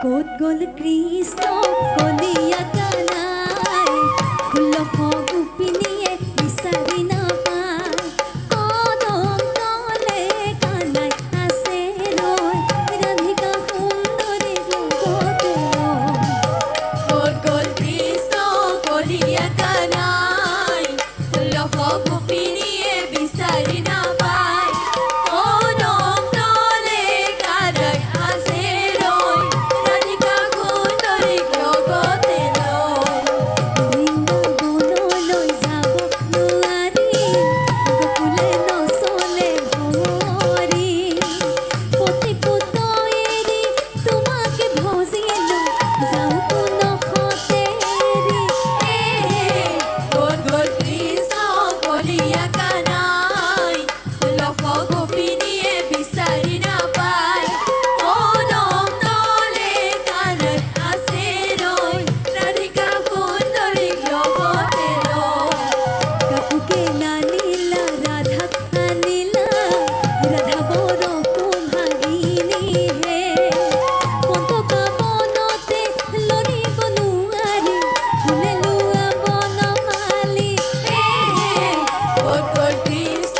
ক'ত গ'ল কৃষ্ণ কলিয়া কানাই ষোল্লশ গোপিনীয়ে বিচাৰি নাপায় কদম তলে কানাই আছে ৰৈ ৰাধিকা সুন্দৰী লগতে ক'ত গ'ল কৃষ্ণ কলিয়া কানাই ষোল্লশ গোপিনীয়ে বিচাৰি নাপায় কদম তলে কানাই আছে ৰৈ ৰাধিকা সুন্দৰীক লগতে বৃন্দাবনলৈ যাব নোৱাৰি গকুলে নচলে ভৰি পতি পুত এৰি তোমাকে ভজিলো যাওঁ পুনখতে এৰি ক'ত গ'ল কৃষ্ণ কলিয়া কানাই ষোল্লশ গোপিনীয়ে বিচাৰি নাপায় কদম তলে কানাই আছে ৰৈ ৰাধিকা সুন্দৰীক লগতে কাপুকে নানিলা ৰাধাক আনিলা ৰাধা বৰ কুম্ভাগিনী হে পন্ত পাবনতে লৰিব নোৱাৰি ফুলে লোৱা বনমালী ক'ত গ'ল কৃষ্ণ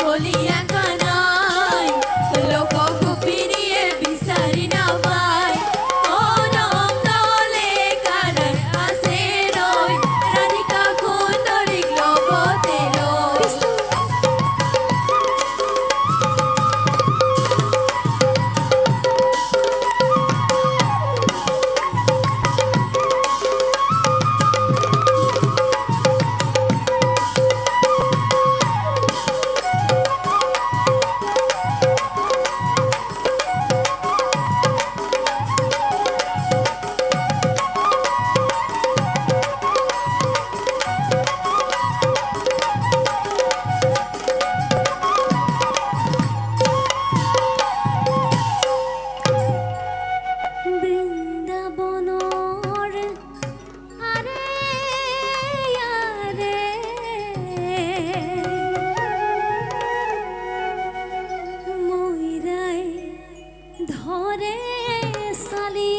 কলিয়া কানাই ষোল্লশ গোপিনীয়ে বিচাৰি নাপায় কদম তলে কানাই আছে ৰৈ ৰাধিকা সুন্দৰীক লগতে বৃন্দাবনৰ আৰে আৰে ময়ৰাই ধৰে চালি